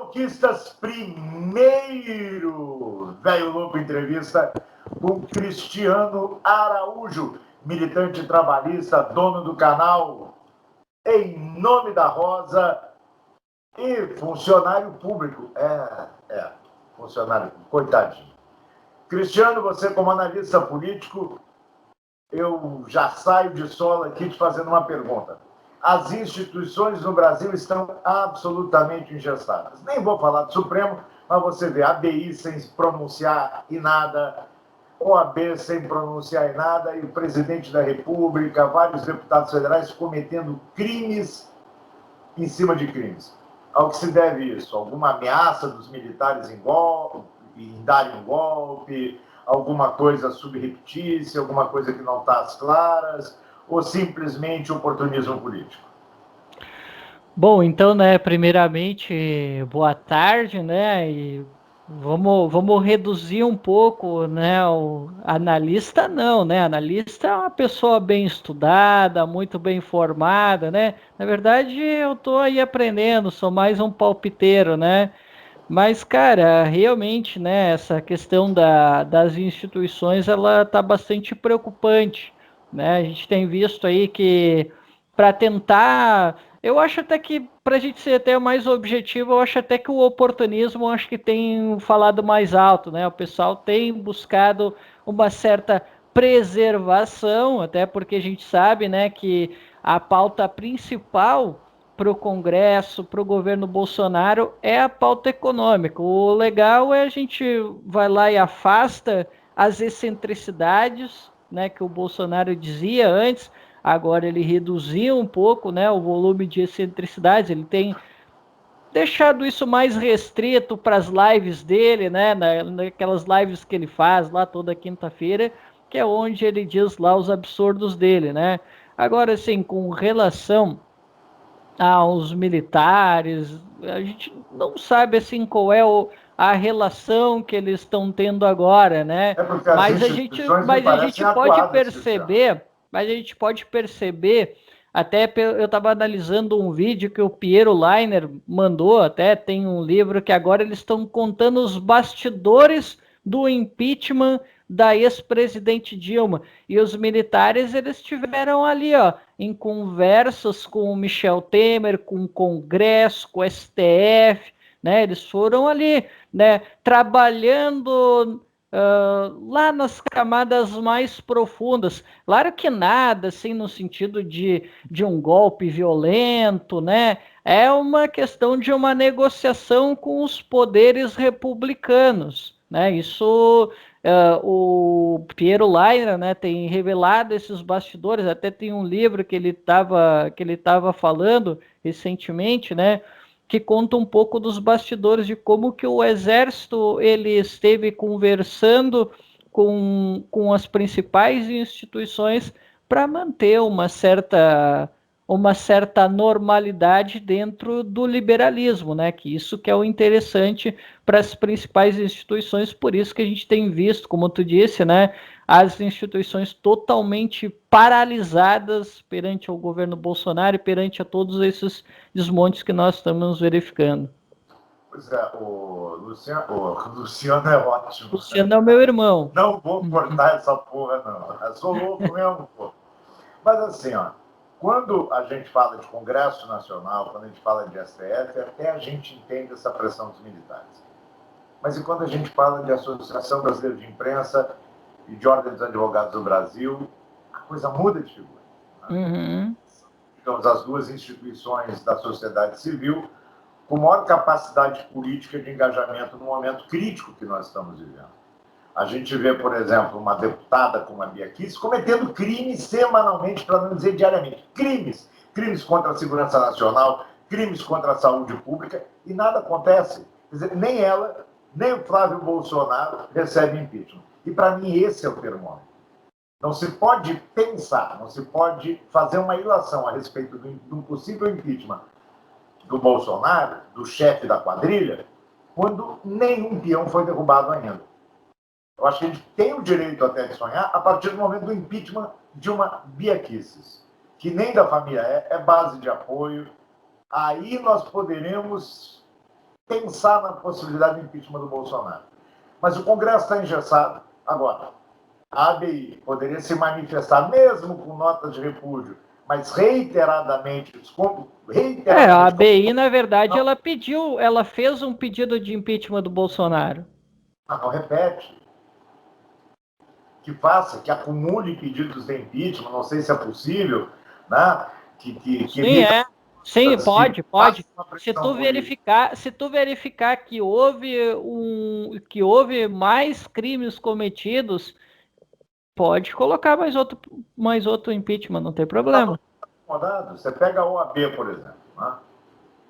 Conquistas primeiro. Velho Louco entrevista com Cristiano Araújo, militante trabalhista, dono do canal Em Nome da Rosa e funcionário público. Funcionário público, coitadinho. Cristiano, você como analista político, eu já saio de sola aqui te fazendo uma pergunta. As instituições no Brasil estão absolutamente engessadas. Nem vou falar do Supremo, mas você vê a ABI sem pronunciar em nada, OAB sem pronunciar em nada, e o presidente da República, vários deputados federais cometendo crimes em cima de crimes. Ao que se deve isso? Alguma ameaça dos militares em darem um golpe, alguma coisa subreptícia, alguma coisa que não está às claras, ou simplesmente oportunismo político? Bom, então, né, primeiramente, boa tarde, né, e vamos reduzir um pouco, né, o analista não, né, analista é uma pessoa bem estudada, muito bem informada, né, na verdade eu tô aí aprendendo, sou mais um palpiteiro, né, mas, cara, realmente, né, essa questão das instituições, ela tá bastante preocupante, né, a gente tem visto aí que para tentar eu acho até que, para a gente ser até mais objetivo, eu acho até que o oportunismo acho que tem falado mais alto, né? O pessoal tem buscado uma certa preservação, até porque a gente sabe, né, que a pauta principal para o Congresso, para o governo Bolsonaro, é a pauta econômica. O legal é a gente vai lá e afasta as excentricidades, né, que o Bolsonaro dizia antes. Agora ele reduziu um pouco, né, o volume de excentricidades, ele tem deixado isso mais restrito para as lives dele, né, naquelas lives que ele faz lá toda quinta-feira, que é onde ele diz lá os absurdos dele, né. Agora, assim, com relação aos militares, a gente não sabe, assim, qual é a relação que eles estão tendo agora, né, porque as instituições me parecem acuadas, Cristiano. Mas a gente pode perceber, até eu estava analisando um vídeo que o Piero Leiner mandou, até tem um livro que agora eles estão contando os bastidores do impeachment da ex-presidente Dilma. E os militares, eles estiveram ali, ó, em conversas com o Michel Temer, com o Congresso, com o STF, né? Eles foram ali, né, trabalhando lá nas camadas mais profundas. Claro que nada, assim, no sentido de um golpe violento, né? É uma questão de uma negociação com os poderes republicanos, né? Isso, o Piero Leiner, né, tem revelado esses bastidores, até tem um livro que ele estava falando recentemente, né, que conta um pouco dos bastidores de como que o exército ele esteve conversando com as principais instituições para manter uma certa normalidade dentro do liberalismo, né? Que isso que é o interessante para as principais instituições, por isso que a gente tem visto, como tu disse, né, as instituições totalmente paralisadas perante o governo Bolsonaro e perante a todos esses desmontes que nós estamos verificando. Pois é, o Luciano é ótimo. Luciano é o meu irmão. Não vou cortar essa porra, não. Eu sou louco mesmo, pô. Mas assim, ó, quando a gente fala de Congresso Nacional, quando a gente fala de STF, até a gente entende essa pressão dos militares. Mas e quando a gente fala de Associação Brasileira de Imprensa e de Ordem dos Advogados do Brasil, a coisa muda de figura. Né? Uhum. Digamos, as duas instituições da sociedade civil com maior capacidade política de engajamento no momento crítico que nós estamos vivendo. A gente vê, por exemplo, uma deputada como a Bia Kicis cometendo crimes semanalmente, para não dizer diariamente. Crimes. Crimes contra a segurança nacional, crimes contra a saúde pública, e nada acontece. Quer dizer, nem ela, nem o Flávio Bolsonaro recebem impeachment. E, para mim, esse é o termômetro. Não se pode pensar, não se pode fazer uma ilação a respeito do possível impeachment do Bolsonaro, do chefe da quadrilha, quando nenhum peão foi derrubado ainda. Eu acho que a gente tem o direito até de sonhar a partir do momento do impeachment de uma Bia Kicis, que nem da família é base de apoio. Aí nós poderemos pensar na possibilidade do impeachment do Bolsonaro. Mas o Congresso está engessado. Agora, a ABI poderia se manifestar, mesmo com notas de repúdio, mas reiteradamente, a ABI, na verdade, ela fez um pedido de impeachment do Bolsonaro. Não repete. Que faça, que acumule pedidos de impeachment, não sei se é possível, né? Sim, Sim, pode. Se tu verificar que houve mais crimes cometidos, pode colocar mais outro impeachment, não tem problema. Você pega a OAB, por exemplo, né?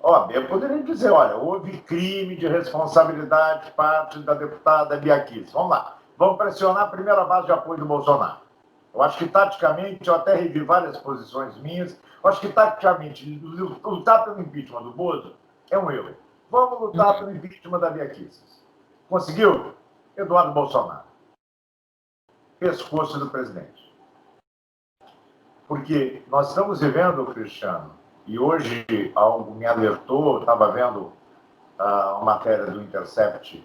A OAB poderia dizer, olha, houve crime de responsabilidade parte da deputada Bia Kicis. Vamos lá, vamos pressionar a primeira base de apoio do Bolsonaro. Eu acho que, taticamente, eu até revi várias posições minhas, eu acho que, taticamente, lutar pelo impeachment do Bozo é um erro. Vamos lutar pelo impeachment da Bia Kicis. Conseguiu? Eduardo Bolsonaro. Pescoço do presidente. Porque nós estamos vivendo, Cristiano, e hoje algo me alertou, estava vendo uma matéria do Intercept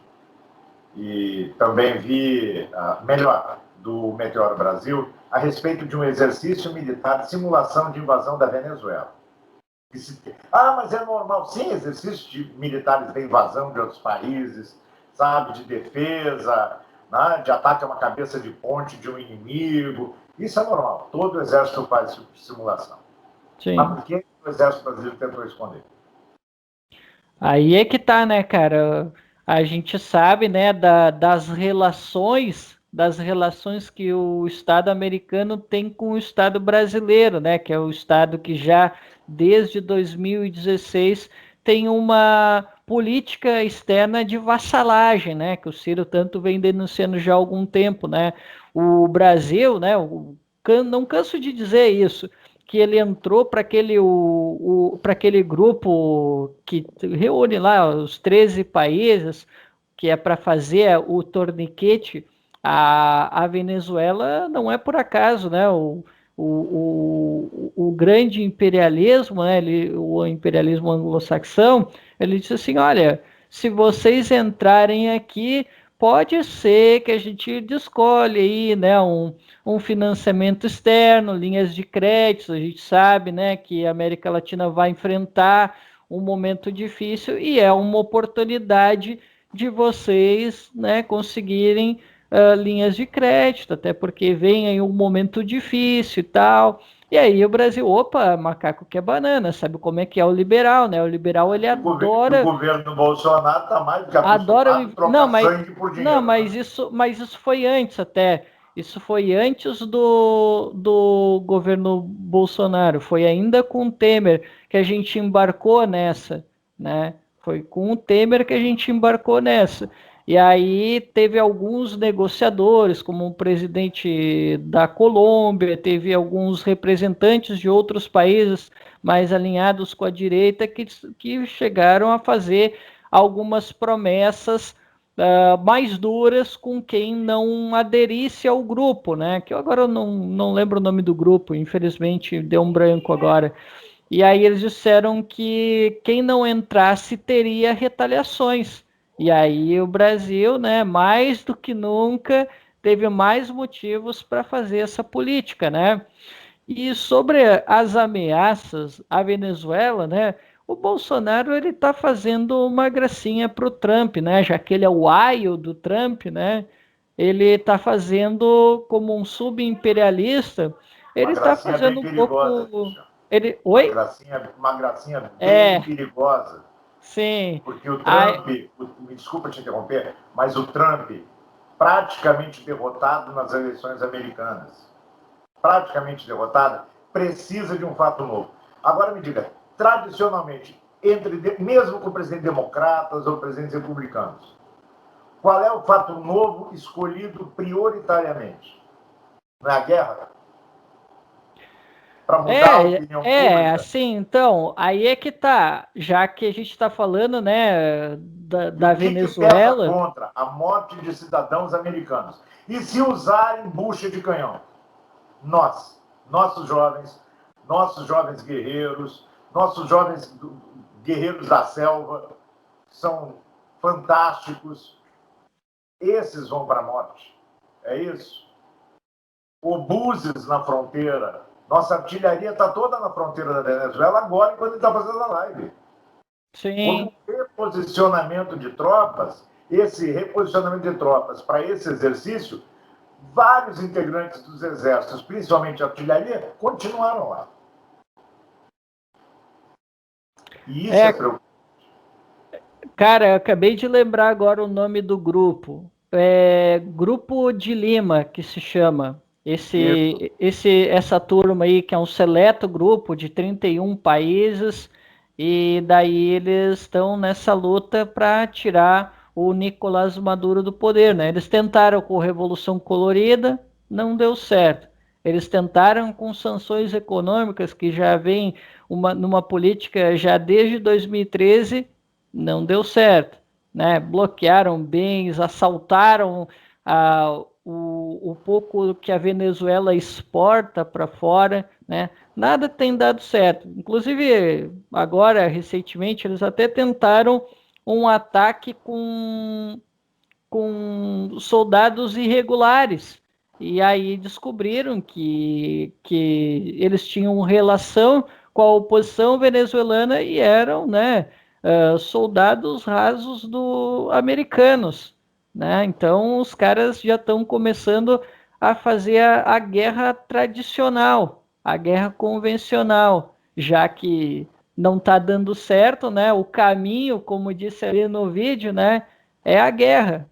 e também vi, melhor, do Meteoro Brasil, a respeito de um exercício militar de simulação de invasão da Venezuela. Mas é normal. Sim, exercícios de militares de invasão de outros países, sabe, de defesa, né, de ataque a uma cabeça de ponte de um inimigo. Isso é normal. Todo exército faz esse tipo de simulação. Sim. Mas por que o exército brasileiro tentou esconder? Aí é que tá, né, cara? A gente sabe, né, das relações que o Estado americano tem com o Estado brasileiro, né, que é o Estado que já desde 2016 tem uma política externa de vassalagem, né, que o Ciro tanto vem denunciando já há algum tempo, né? O Brasil, né, não canso de dizer isso, que ele entrou para aquele grupo que reúne lá os 13 países, que é para fazer o torniquete a Venezuela, não é por acaso, né? O grande imperialismo, né? O imperialismo anglo-saxão, ele disse assim, olha, se vocês entrarem aqui, pode ser que a gente descolhe aí, né, um financiamento externo, linhas de crédito. A gente sabe, né, que a América Latina vai enfrentar um momento difícil e é uma oportunidade de vocês, né, conseguirem linhas de crédito, até porque vem aí um momento difícil e tal. E aí o Brasil, opa, macaco que é banana, sabe como é que é o liberal, né? O liberal, ele adora... O governo Bolsonaro está mais do que acostumado a trocar sangue por dinheiro. Não, mas isso foi antes até. Isso foi antes do governo Bolsonaro. Foi ainda com o Temer que a gente embarcou nessa, né? Foi com o Temer que a gente embarcou nessa. E aí teve alguns negociadores, como o presidente da Colômbia, teve alguns representantes de outros países mais alinhados com a direita que chegaram a fazer algumas promessas mais duras com quem não aderisse ao grupo, né? Que eu agora não lembro o nome do grupo, infelizmente deu um branco agora. E aí eles disseram que quem não entrasse teria retaliações. E aí o Brasil, né, mais do que nunca, teve mais motivos para fazer essa política, né? E sobre as ameaças à Venezuela, né? O Bolsonaro ele está fazendo uma gracinha para o Trump, né? Já que ele é o aio do Trump, né? Ele está fazendo como um subimperialista. Ele está fazendo um pouco. Ele... Oi? Uma gracinha bem perigosa. Sim. Porque o Trump, me desculpa te interromper, mas o Trump, praticamente derrotado nas eleições americanas, praticamente derrotado, precisa de um fato novo. Agora me diga, tradicionalmente, mesmo com presidentes democratas ou presidentes republicanos, qual é o fato novo escolhido prioritariamente? Não é a guerra? Para mudar a opinião pública? Assim, então, aí é que tá, já que a gente está falando, né, da Venezuela... Que pesa contra a morte de cidadãos americanos? E se usarem bucha de canhão? Nossos jovens guerreiros, nossos jovens guerreiros da selva, são fantásticos, esses vão para a morte. É isso. Obuses na fronteira. Nossa artilharia está toda na fronteira da Venezuela agora, enquanto ele está fazendo a live. Sim. O reposicionamento de tropas, esse reposicionamento de tropas para esse exercício, vários integrantes dos exércitos, principalmente a artilharia, continuaram lá. E isso é preocupante. Cara, eu acabei de lembrar agora o nome do grupo. É Grupo de Lima, que se chama. Essa turma aí, que é um seleto grupo de 31 países, e daí eles estão nessa luta para tirar o Nicolás Maduro do poder, né? Eles tentaram com Revolução Colorida, não deu certo. Eles tentaram com sanções econômicas, que já vem numa política já desde 2013, não deu certo, né? Bloquearam bens, assaltaram o pouco que a Venezuela exporta para fora, né? Nada tem dado certo. Inclusive, agora, recentemente, eles até tentaram um ataque com soldados irregulares. E aí descobriram que eles tinham relação com a oposição venezuelana e eram, né, soldados rasos americanos, né? Então os caras já estão começando a fazer a guerra tradicional, a guerra convencional, já que não está dando certo, né? O caminho, como disse ali no vídeo, né, é a guerra.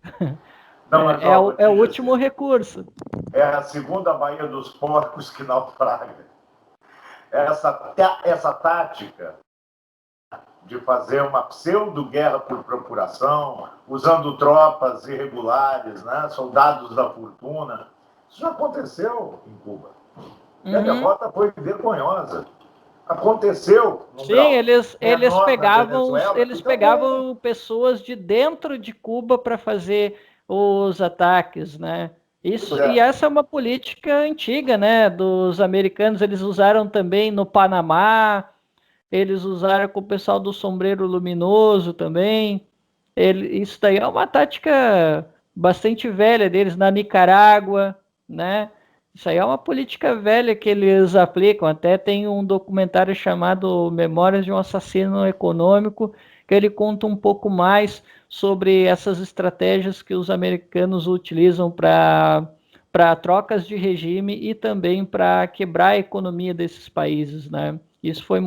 Não, mas, é o último recurso. É a segunda Baía dos Porcos que naufraga. Essa tática de fazer uma pseudo-guerra por procuração, usando tropas irregulares, né, soldados da fortuna, isso já aconteceu em Cuba. E a derrota foi vergonhosa. Aconteceu. Sim, eles pegavam pessoas de dentro de Cuba para fazer os ataques, né? E essa é uma política antiga, né? Dos americanos, eles usaram também no Panamá, eles usaram com o pessoal do Sombreiro Luminoso também. Isso daí é uma tática bastante velha deles na Nicarágua, né? Isso aí é uma política velha que eles aplicam. Até tem um documentário chamado Memórias de um Assassino Econômico, que ele conta um pouco mais sobre essas estratégias que os americanos utilizam para trocas de regime e também para quebrar a economia desses países, né? Isso foi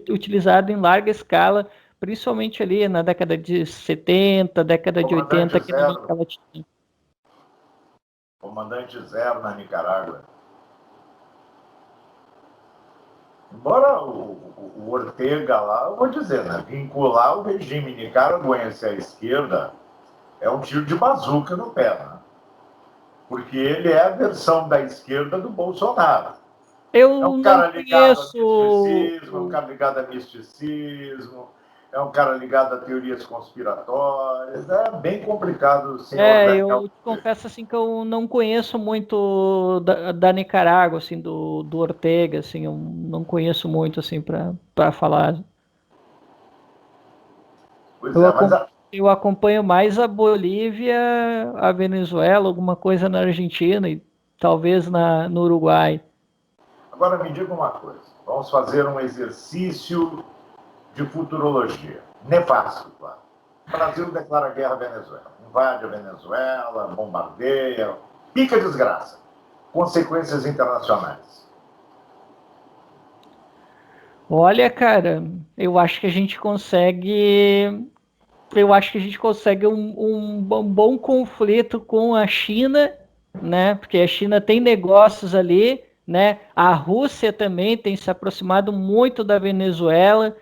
utilizado em larga escala, principalmente ali na década de 70, década de 80 aqui na América Latina. Comandante Zero na Nicarágua. Embora o Ortega lá, eu vou dizer, né, vincular o regime nicaragüense à esquerda é um tiro de bazuca no pé, né? Porque ele é a versão da esquerda do Bolsonaro. É um cara ligado a misticismo, é um cara ligado a misticismo, é um cara ligado a teorias conspiratórias, é bem complicado o senhor Daniel. Eu te confesso assim que eu não conheço muito da Nicarágua, assim, do Ortega, assim, eu não conheço muito assim para falar. Pois é, eu acompanho mais a Bolívia, a Venezuela, alguma coisa na Argentina e talvez no Uruguai. Agora me diga uma coisa, vamos fazer um exercício de futurologia. Nefasto, claro. O Brasil declara guerra à Venezuela. Invade a Venezuela, bombardeia, pica desgraça. Consequências internacionais. Olha, cara, eu acho que a gente consegue um bom conflito com a China, né? Porque a China tem negócios ali, né? A Rússia também tem se aproximado muito da Venezuela.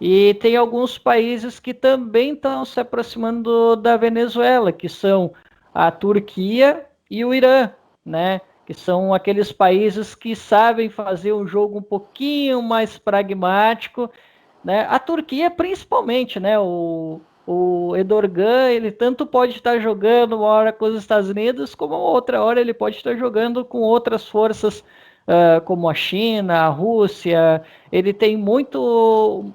E tem alguns países que também estão se aproximando da Venezuela, que são a Turquia e o Irã, né? Que são aqueles países que sabem fazer um jogo um pouquinho mais pragmático, né? A Turquia principalmente, né? O Erdogan, ele tanto pode estar jogando uma hora com os Estados Unidos, como outra hora ele pode estar jogando com outras forças como a China, a Rússia, ele tem muito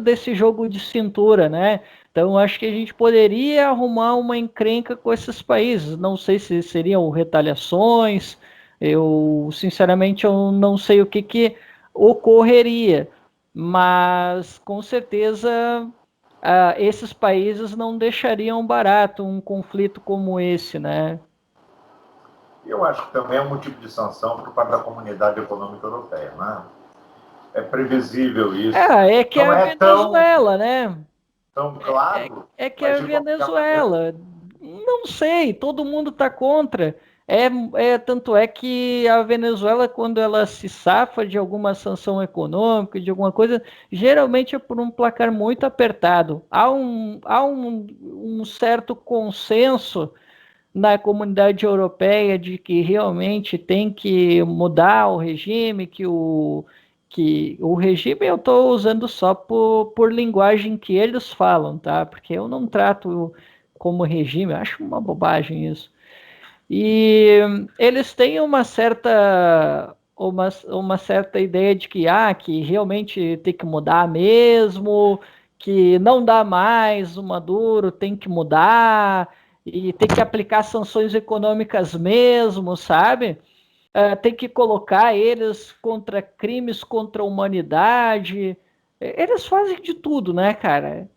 desse jogo de cintura, né? Então, acho que a gente poderia arrumar uma encrenca com esses países. Não sei se seriam retaliações, sinceramente, eu não sei o que ocorreria, mas com certeza esses países não deixariam barato um conflito como esse, né? Eu acho que também é um tipo de sanção por parte da Comunidade Econômica Europeia, né? É previsível isso. É que é Não a é Venezuela, né? tão É, claro, é que é mas a de qualquer maneira. Venezuela. Não sei, todo mundo está contra. Tanto é que a Venezuela, quando ela se safa de alguma sanção econômica, de alguma coisa, geralmente é por um placar muito apertado. Há um certo consenso na comunidade europeia de que realmente tem que mudar o regime, que o regime eu estou usando só por linguagem que eles falam, tá? Porque eu não trato como regime, eu acho uma bobagem isso. E eles têm uma certa ideia de que realmente tem que mudar mesmo, que não dá mais, o Maduro tem que mudar e tem que aplicar sanções econômicas mesmo, sabe? Tem que colocar eles contra crimes contra a humanidade. Eles fazem de tudo, né, cara?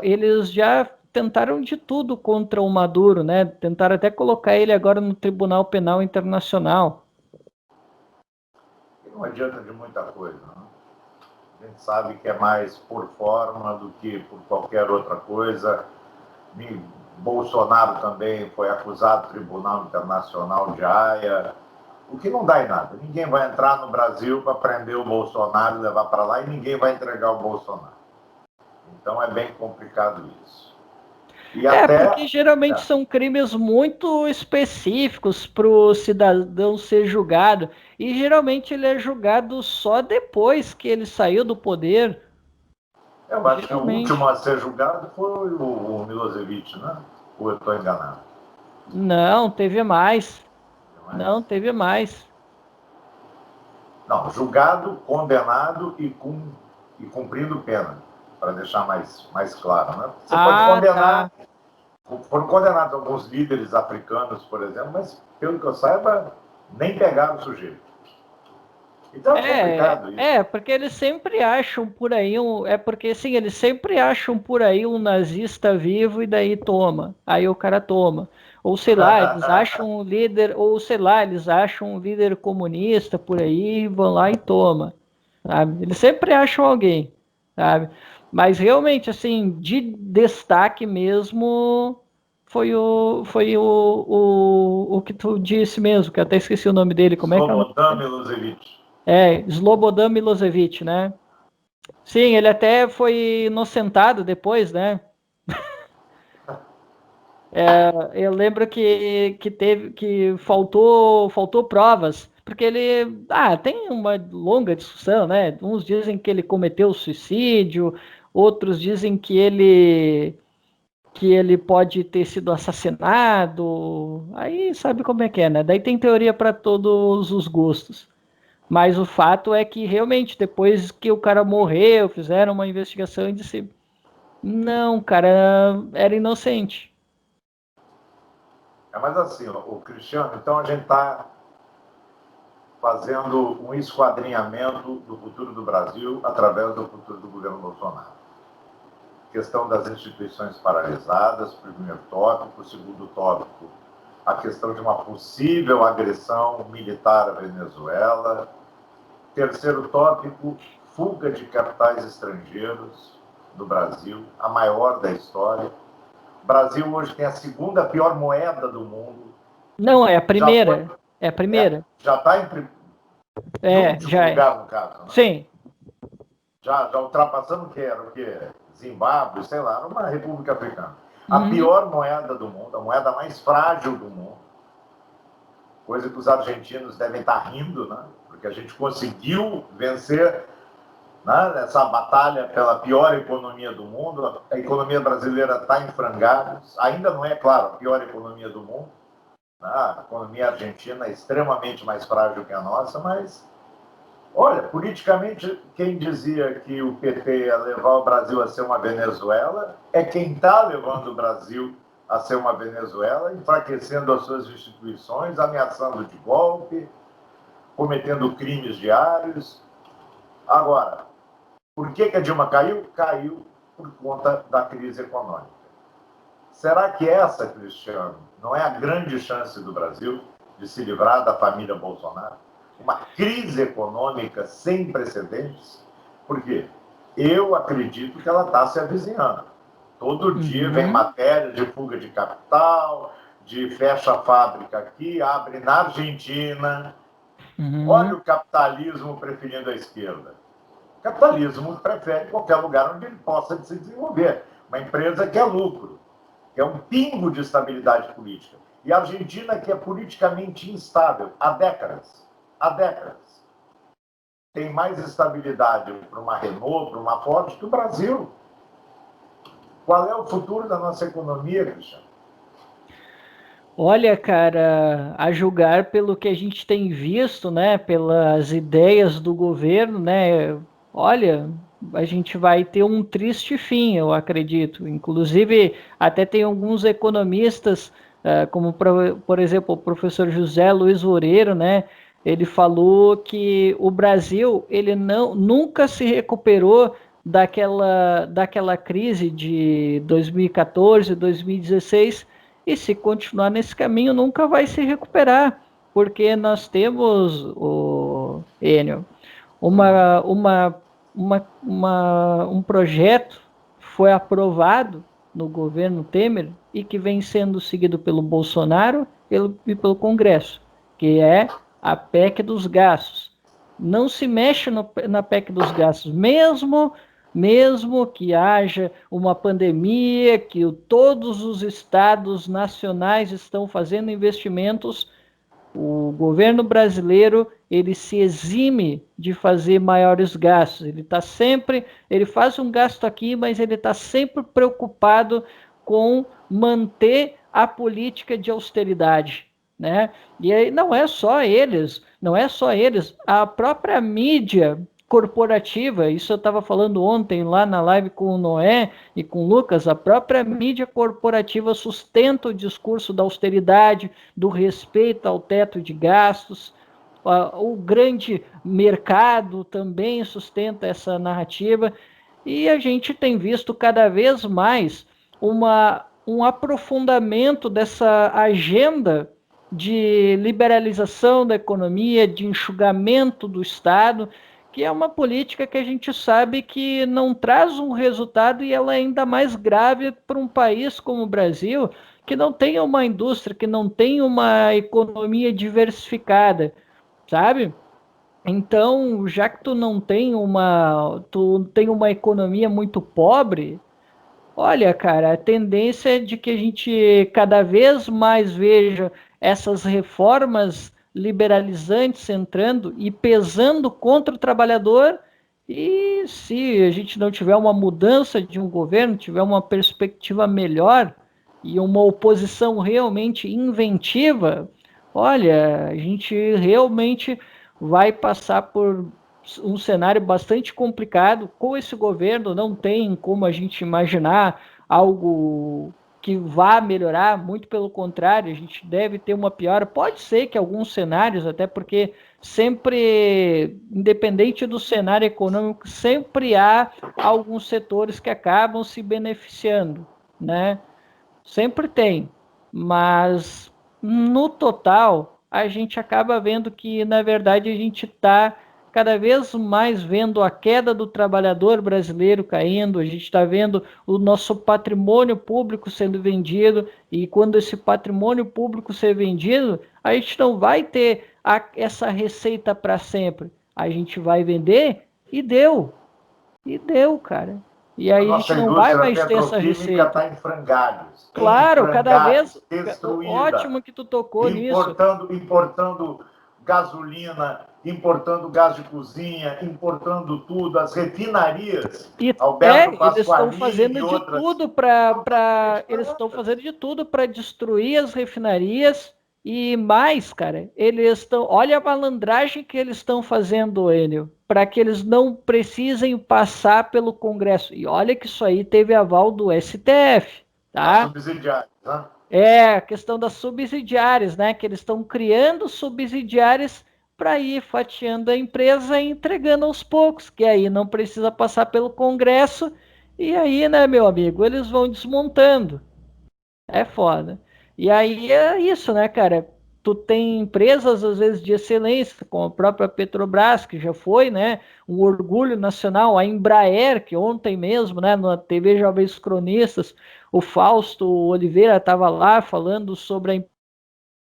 Eles já tentaram de tudo contra o Maduro, né? Tentaram até colocar ele agora no Tribunal Penal Internacional. E não adianta de muita coisa. Né? A gente sabe que é mais por forma do que por qualquer outra coisa. E Bolsonaro também foi acusado no Tribunal Internacional de Haia, o que não dá em nada. Ninguém vai entrar no Brasil para prender o Bolsonaro e levar para lá e ninguém vai entregar o Bolsonaro. Então é bem complicado isso. E Porque até. geralmente são crimes muito específicos para o cidadão ser julgado. E geralmente ele é julgado só depois que ele saiu do poder. Eu acho que o último Geralmente. a ser julgado foi o Milosevic, né? Ou eu estou enganado? Não, teve mais. Mas, Não, teve mais. não, julgado, condenado e cumprindo pena, para deixar mais claro. Né? Você pode Ah, tá. condenar. Foram condenados alguns líderes africanos, por exemplo, mas, pelo que eu saiba, nem pegaram o sujeito. Então é complicado isso. Porque eles sempre acham por aí porque sim, eles sempre acham por aí um nazista vivo e daí toma. Aí o cara toma. Ou sei lá, eles acham um líder, ou sei lá, eles acham um líder comunista por aí, vão lá e toma. Sabe? Eles sempre acham alguém, sabe? Mas realmente, assim, de destaque mesmo foi o que tu disse mesmo, que eu até esqueci o nome dele. Como é que é o nome Slobodan dele? Milosevic. Slobodan Milosevic, né? Sim, ele até foi inocentado depois, né? Eu lembro que faltou provas, porque ele tem uma longa discussão, né? Uns dizem que ele cometeu suicídio, outros dizem que ele pode ter sido assassinado. Aí sabe como é que é, né? Daí tem teoria para todos os gostos. Mas o fato é que realmente, depois que o cara morreu, fizeram uma investigação e disse: não, cara, era inocente. É, mas assim, o Cristiano, então a gente está fazendo um esquadrinhamento do futuro do Brasil através do futuro do governo Bolsonaro. Questão das instituições paralisadas, primeiro tópico. Segundo tópico, a questão de uma possível agressão militar à Venezuela. Terceiro tópico, fuga de capitais estrangeiros do Brasil, a maior da história. O Brasil hoje tem a segunda pior moeda do mundo. Não, é a Já foi, primeira. É a primeira. já está em último Já é. lugar no caso, né? Sim. Já ultrapassando o que era o quê? Zimbábue, sei lá, uma república africana. A Uhum. pior moeda do mundo, a moeda mais frágil do mundo. Coisa que os argentinos devem estar rindo, né? Porque a gente conseguiu vencer, né, essa batalha pela pior economia do mundo. A economia brasileira está em frangalhos. Ainda não é, claro, a pior economia do mundo. A economia argentina é extremamente mais frágil que a nossa, mas, olha, politicamente, quem dizia que o PT ia levar o Brasil a ser uma Venezuela é quem está levando o Brasil a ser uma Venezuela, enfraquecendo as suas instituições, ameaçando de golpe, cometendo crimes diários. Agora, por que a Dilma caiu? Caiu por conta da crise econômica. Será que essa, Cristiano, não é a grande chance do Brasil de se livrar da família Bolsonaro? Uma crise econômica sem precedentes? Por quê? Eu acredito que ela está se avizinhando. Todo dia vem matéria de fuga de capital, de fecha a fábrica aqui, abre na Argentina. Olha o capitalismo preferindo a esquerda. O capitalismo prefere qualquer lugar onde ele possa se desenvolver. Uma empresa que é lucro, que é um pingo de estabilidade política. E a Argentina, que é politicamente instável há décadas, tem mais estabilidade para uma Renault, para uma Ford, que o Brasil. Qual é o futuro da nossa economia, Cristiano? Olha, cara, a julgar pelo que a gente tem visto, né, pelas ideias do governo, né, olha, a gente vai ter um triste fim, eu acredito. Inclusive, até tem alguns economistas, como por exemplo o professor José Luiz Loureiro, né, ele falou que o Brasil ele nunca se recuperou daquela crise de 2014, 2016, e se continuar nesse caminho nunca vai se recuperar, porque nós temos, o Enio, um projeto foi aprovado no governo Temer e que vem sendo seguido pelo Bolsonaro e pelo Congresso, que é a PEC dos gastos. Não se mexe na PEC dos gastos, mesmo que haja uma pandemia, que todos os estados nacionais estão fazendo investimentos, o governo brasileiro ele se exime de fazer maiores gastos. Ele faz um gasto aqui, mas ele está sempre preocupado com manter a política de austeridade, né? E aí não é só eles, a própria mídia corporativa, isso eu estava falando ontem lá na live com o Noé e com o Lucas, a própria mídia corporativa sustenta o discurso da austeridade, do respeito ao teto de gastos. O grande mercado também sustenta essa narrativa, e a gente tem visto cada vez mais um aprofundamento dessa agenda de liberalização da economia, de enxugamento do Estado, que é uma política que a gente sabe que não traz um resultado, e ela é ainda mais grave para um país como o Brasil, que não tem uma indústria, que não tem uma economia diversificada, sabe? Então, já que tu tem uma economia muito pobre, olha, cara, a tendência é de que a gente cada vez mais veja essas reformas liberalizantes entrando e pesando contra o trabalhador. E se a gente não tiver uma mudança de um governo, tiver uma perspectiva melhor e uma oposição realmente inventiva, olha, a gente realmente vai passar por um cenário bastante complicado. Com esse governo não tem como a gente imaginar algo que vá melhorar, muito pelo contrário, a gente deve ter uma piora. Pode ser que alguns cenários, até porque sempre, independente do cenário econômico, sempre há alguns setores que acabam se beneficiando, né? Sempre tem, mas no total a gente acaba vendo que, na verdade, a gente está cada vez mais vendo a queda do trabalhador brasileiro caindo, a gente está vendo o nosso patrimônio público sendo vendido, e quando esse patrimônio público ser vendido, a gente não vai ter essa receita para sempre. A gente vai vender e deu, cara. E aí a gente não vai mais ter essa receita. Está em frangalhos. Claro, cada vez. Destruída. Ótimo que tu tocou nisso. Importando gasolina, importando gás de cozinha, importando tudo, as refinarias. Eles estão fazendo de tudo para eles estão fazendo de tudo para destruir as refinarias E mais, cara, eles estão. Olha a malandragem que eles estão fazendo, Enio, para que eles não precisem passar pelo Congresso. E olha que isso aí teve aval do STF, A tá? subsidiária, né? É a questão das subsidiárias, né? Que eles estão criando subsidiárias para ir fatiando a empresa e entregando aos poucos, que aí não precisa passar pelo Congresso. E aí, né, meu amigo, eles vão desmontando. É foda. E aí é isso, né, cara? Tu tem empresas, às vezes, de excelência, como a própria Petrobras, que já foi, né, um orgulho nacional, a Embraer, que ontem mesmo, né, na TV Jovens Cronistas, o Fausto Oliveira estava lá falando sobre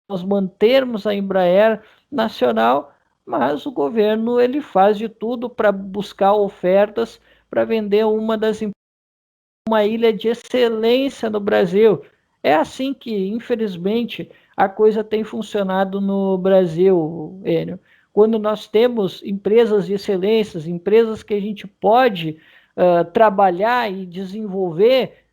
nós mantermos a Embraer nacional, mas o governo ele faz de tudo para buscar ofertas para vender uma ilha de excelência no Brasil. É assim que, infelizmente, a coisa tem funcionado no Brasil, Enio. Quando nós temos empresas de excelência, empresas que a gente pode trabalhar e desenvolver,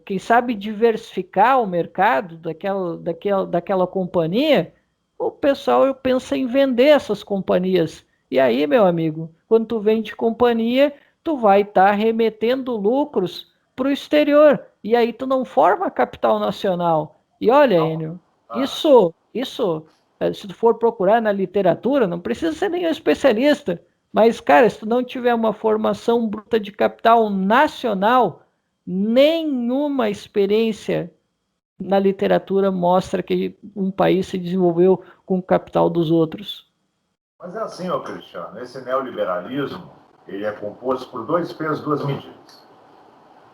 quem sabe diversificar o mercado daquela companhia, o pessoal pensa em vender essas companhias. E aí, meu amigo, quando tu vende companhia, tu vai estar remetendo lucros para o exterior. E aí tu não forma capital nacional. E olha, Não. Enio, Ah, se tu for procurar na literatura, não precisa ser nenhum especialista, mas, cara, se tu não tiver uma formação bruta de capital nacional, nenhuma experiência na literatura mostra que um país se desenvolveu com o capital dos outros. mas é assim, ó, Cristiano, esse neoliberalismo, ele é composto por dois pesos, duas medidas.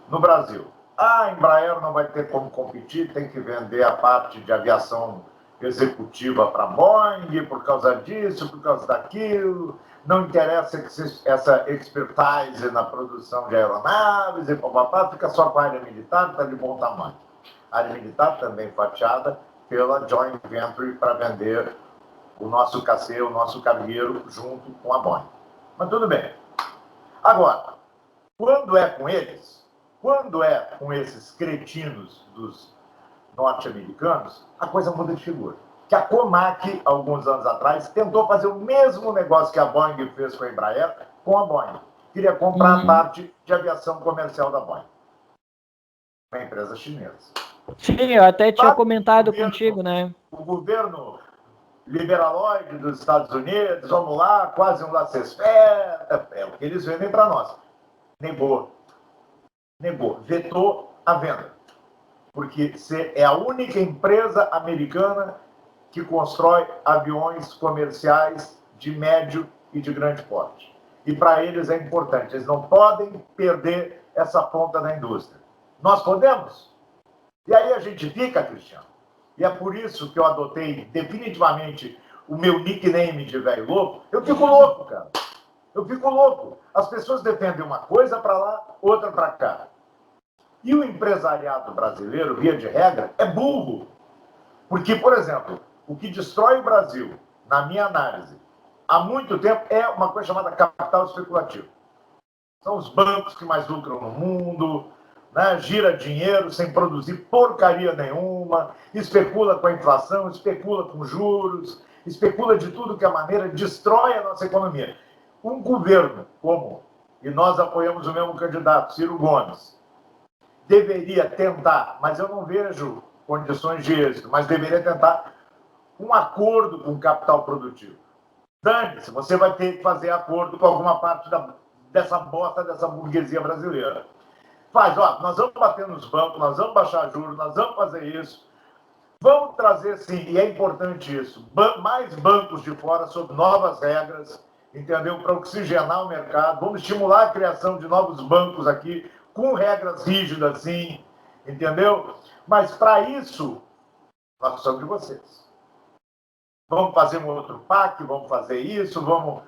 No Brasil, a Embraer não vai ter como competir, tem que vender a parte de aviação executiva para a Boeing por causa disso, por causa daquilo. Não interessa que essa expertise na produção de aeronaves e papapá, fica só com a área militar, está de bom tamanho. A área militar também fatiada pela joint venture para vender o nosso KC, o nosso cargueiro, junto com a Boeing. Mas tudo bem. Agora, quando é com eles, quando é com esses cretinos dos norte-americanos, a coisa muda de figura. Que a Comac, alguns anos atrás, tentou fazer o mesmo negócio que a Boeing fez com a Embraer, com a Boeing. Queria comprar a Uhum. parte de aviação comercial da Boeing, uma empresa chinesa. Sim, eu até tinha Claro, comentado contigo, né? o governo liberaloide dos Estados Unidos, vamos lá, quase um laissez-faire, é o que eles vendem para nós. Negou, vetou a venda. Porque é a única empresa americana que constrói aviões comerciais de médio e de grande porte. E para eles é importante, eles não podem perder essa ponta da indústria. Nós podemos? E aí a gente fica, Cristiano. E é por isso que eu adotei definitivamente o meu nickname de velho louco. Eu fico louco, cara. Eu fico louco. As pessoas defendem uma coisa para lá, outra para cá. E o empresariado brasileiro, via de regra, é burro. Porque, por exemplo, o que destrói o Brasil, na minha análise, há muito tempo, é uma coisa chamada capital especulativo. São os bancos que mais lucram no mundo, né? Gira dinheiro sem produzir porcaria nenhuma, especula com a inflação, especula com juros, especula de tudo que é maneira, destrói a nossa economia. Um governo como, e nós apoiamos o mesmo candidato, Ciro Gomes, deveria tentar, mas eu não vejo condições de êxito, mas deveria tentar um acordo com o capital produtivo. Dane-se, você vai ter que fazer acordo com alguma parte dessa bosta, dessa burguesia brasileira. Faz, ó, nós vamos bater nos bancos, nós vamos baixar juros, nós vamos fazer isso. Vamos trazer, sim, e é importante isso, mais bancos de fora sob novas regras, entendeu? Para oxigenar o mercado. Vamos estimular a criação de novos bancos aqui, com regras rígidas, sim, entendeu? Mas para isso, nós precisamos de vocês. Vamos fazer um outro PAC, vamos fazer isso, vamos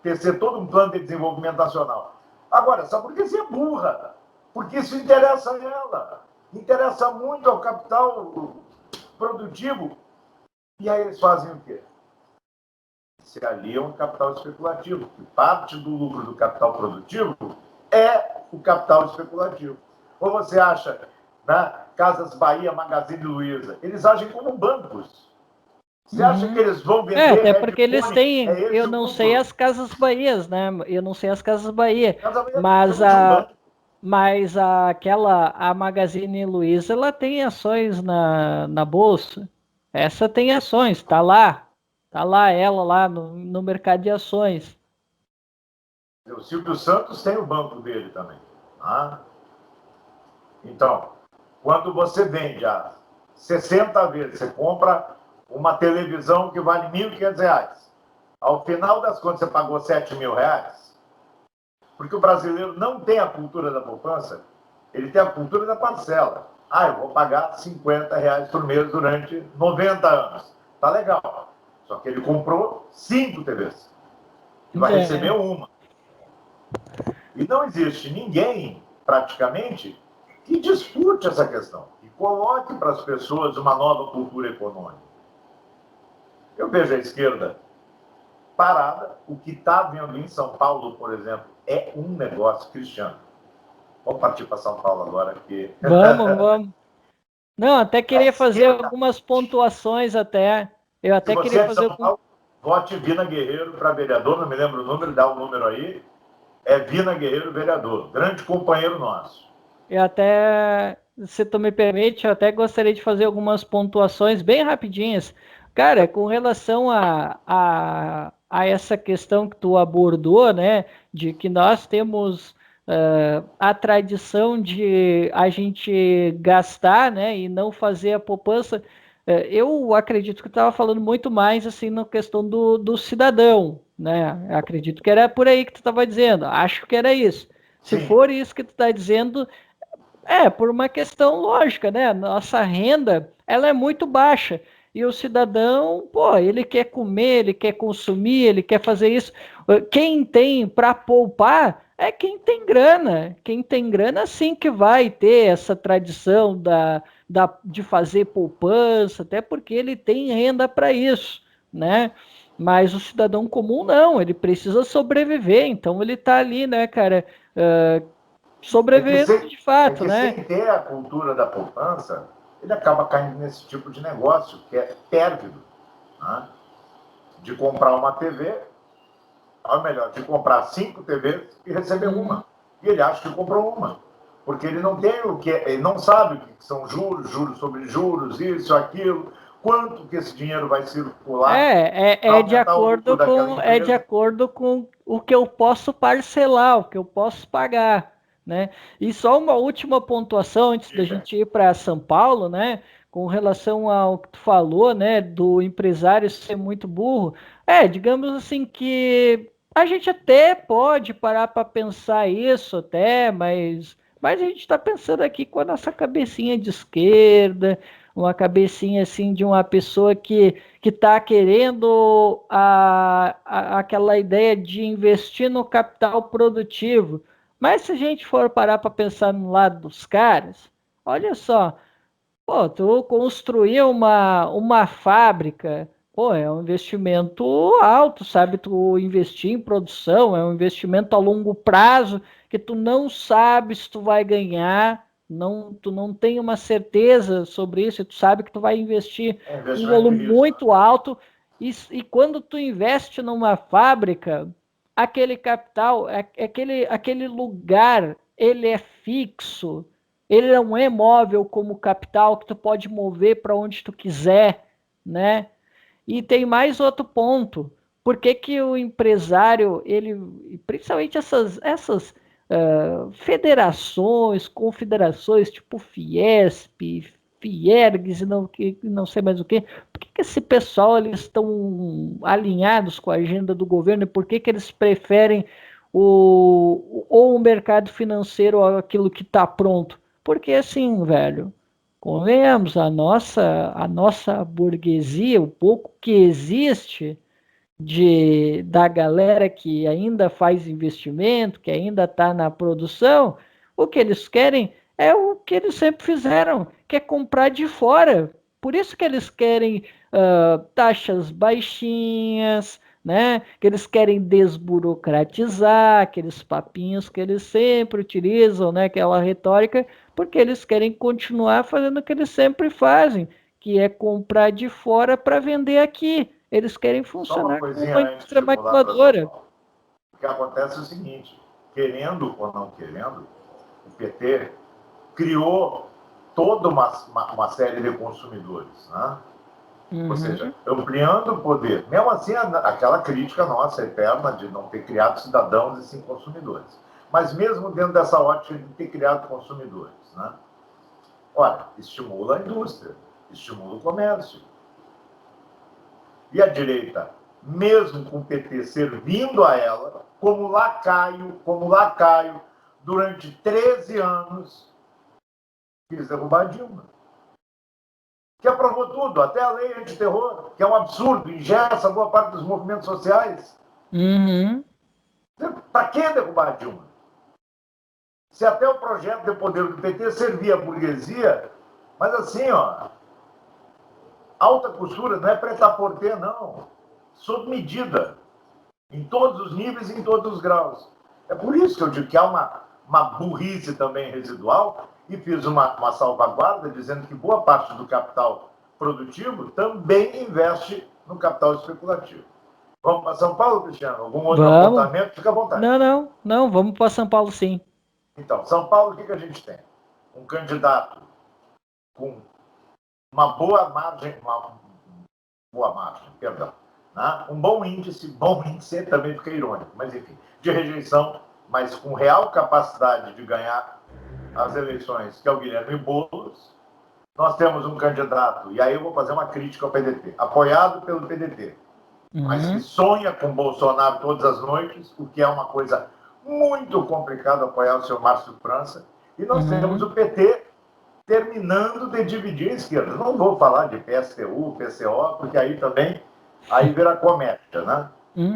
tecer todo um plano de desenvolvimento nacional. Agora, essa burguesia é burra, porque isso interessa a ela, interessa muito ao capital produtivo. E aí eles fazem o quê? Se aliam ao capital especulativo. E parte do lucro do capital produtivo é o capital especulativo. Ou você acha, né, Casas Bahia, Magazine Luiza, eles agem como bancos. Você acha que eles vão vender até porque eles têm, eu não sei mundo? as Casas Bahias, né? Eu não sei as Casas Bahia, Casa Bahia mas precisamos de um banco. a Magazine Luiza, ela tem ações na bolsa. Essa tem ações, tá lá ela lá no mercado de ações. O Silvio Santos tem o banco dele também. Tá? Então, quando você vende a 60 vezes, você compra uma televisão que vale R$ 1.500. Ao final das contas, você pagou R$ 7.000. Porque o brasileiro não tem a cultura da poupança, ele tem a cultura da parcela. Ah, eu vou pagar R$ 50 por mês durante 90 anos. Tá legal. Só que ele comprou 5 TVs. E vai receber uma. E não existe ninguém, praticamente, que discute essa questão. E coloque para as pessoas uma nova cultura econômica. Eu vejo a esquerda parada. O que está vendo em São Paulo, por exemplo, é um negócio, Cristiano. Vamos partir para São Paulo agora. Vamos. Não, até queria fazer algumas pontuações até. Eu até queria fazer... São Paulo, vote Vina Guerreiro para vereador, não me lembro o número, dá o número aí. É Vina Guerreiro, vereador. Grande companheiro nosso. Eu até, se tu me permite, eu até gostaria de fazer algumas pontuações bem rapidinhas. Cara, com relação a essa questão que tu abordou, né, de que nós temos a tradição de a gente gastar, né, e não fazer a poupança, eu acredito que tu estava falando muito mais assim na questão do cidadão, né? Eu acredito que era por aí que tu estava dizendo. Acho que era isso. Se Sim. for isso que tu está dizendo, por uma questão lógica, né? Nossa renda, ela é muito baixa. E o cidadão, pô, ele quer comer, ele quer consumir, ele quer fazer isso. Quem tem para poupar é quem tem grana. Quem tem grana, sim, que vai ter essa tradição de fazer poupança, até porque ele tem renda para isso, né? Mas o cidadão comum não, ele precisa sobreviver, então ele está ali, né, cara, sobrevivendo de fato, né? Sem ter a cultura da poupança, ele acaba caindo nesse tipo de negócio, que é pérfido. Né? De comprar uma TV, ou melhor, de comprar 5 TVs e receber uma. E ele acha que comprou uma. Porque ele não tem o que, ele não sabe o que são juros, juros sobre juros, isso, aquilo, quanto que esse dinheiro vai circular. É de acordo com o que eu posso parcelar, o que eu posso pagar, né? E só uma última pontuação antes da gente ir para São Paulo, né? Com relação ao que tu falou, né? Do empresário ser muito burro. Digamos assim que a gente até pode parar para pensar isso até, mas a gente está pensando aqui com a nossa cabecinha de esquerda, uma cabecinha assim de uma pessoa que está querendo aquela ideia de investir no capital produtivo. Mas se a gente for parar para pensar no lado dos caras, olha só, pô, tu construir uma fábrica, pô, é um investimento alto, sabe? Tu investir em produção é um investimento a longo prazo que tu não sabe se tu vai ganhar, não, tu não tem uma certeza sobre isso, e tu sabe que tu vai investir um volume muito alto, e quando tu investe numa fábrica, aquele capital, aquele lugar, ele é fixo, ele não é móvel como capital que tu pode mover para onde tu quiser, né? E tem mais outro ponto. Por que que o empresário, ele, principalmente essas federações, confederações, tipo Fiesp, Fiergs e não sei mais o quê, por que que esse pessoal eles estão alinhados com a agenda do governo e por que que eles preferem ou o mercado financeiro ou aquilo que está pronto? Porque assim, velho, convenhamos, a nossa burguesia, o pouco que existe da galera que ainda faz investimento, que ainda está na produção, o que eles querem é o que eles sempre fizeram, que é comprar de fora. Por isso que eles querem taxas baixinhas, né? Que eles querem desburocratizar, aqueles papinhos que eles sempre utilizam, né? Aquela retórica, porque eles querem continuar fazendo o que eles sempre fazem, que é comprar de fora para vender aqui. Eles querem funcionar como uma indústria maquiladora. O que acontece é o seguinte, querendo ou não querendo, o PT criou toda uma série de consumidores, né? Ou seja, ampliando o poder. Mesmo assim, aquela crítica nossa eterna de não ter criado cidadãos e sim consumidores. Mas mesmo dentro dessa ótica de ter criado consumidores, né? Olha, estimula a indústria, estimula o comércio. E a direita, mesmo com o PT servindo a ela, como lacaio, durante 13 anos, quis derrubar Dilma. Que aprovou tudo, até a lei antiterror, que é um absurdo, ingessa boa parte dos movimentos sociais. Para que derrubar Dilma? Se até o projeto de poder do PT servia a burguesia, mas assim, ó, alta costura, não é prêt-à-porter, não. Sob medida, em todos os níveis e em todos os graus. É por isso que eu digo que há uma burrice também residual, e fiz uma salvaguarda dizendo que boa parte do capital produtivo também investe no capital especulativo. Vamos para São Paulo, Cristiano? Algum outro apontamento? Fica à vontade. Não, vamos para São Paulo sim. Então, São Paulo, o que a gente tem? Um candidato com uma boa margem, perdão, né? Um bom índice também fica irônico, mas enfim, de rejeição, mas com real capacidade de ganhar as eleições, que é o Guilherme Boulos. Nós temos um candidato, e aí eu vou fazer uma crítica ao PDT, apoiado pelo PDT, mas que sonha com Bolsonaro todas as noites, o que é uma coisa muito complicada apoiar o seu Márcio França. E nós temos o PT terminando de dividir a esquerda. Não vou falar de PSTU, PCO, porque aí também vira comédia, né?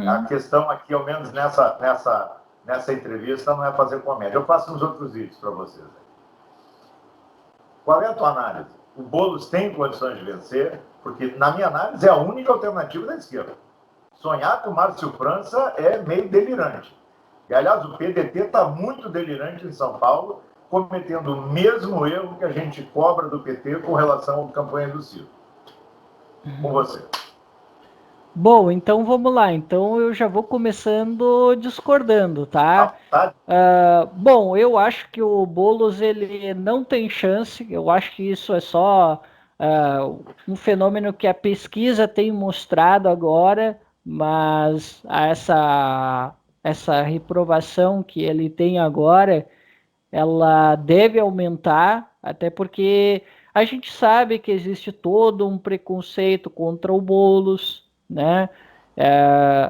A questão aqui, ao menos nessa entrevista, não é fazer comédia. Eu faço nos outros vídeos para vocês. Qual é a tua análise? O Boulos tem condições de vencer, porque, na minha análise, é a única alternativa da esquerda. Sonhar com o Márcio França é meio delirante. E, aliás, o PDT está muito delirante em São Paulo, cometendo o mesmo erro que a gente cobra do PT com relação à campanha do Ciro. Com você. Bom, então vamos lá. Então eu já vou começando discordando, tá? Bom, eu acho que o Boulos ele não tem chance. Eu acho que isso é só um fenômeno que a pesquisa tem mostrado agora, mas essa reprovação que ele tem agora, ela deve aumentar, até porque a gente sabe que existe todo um preconceito contra o Boulos, né?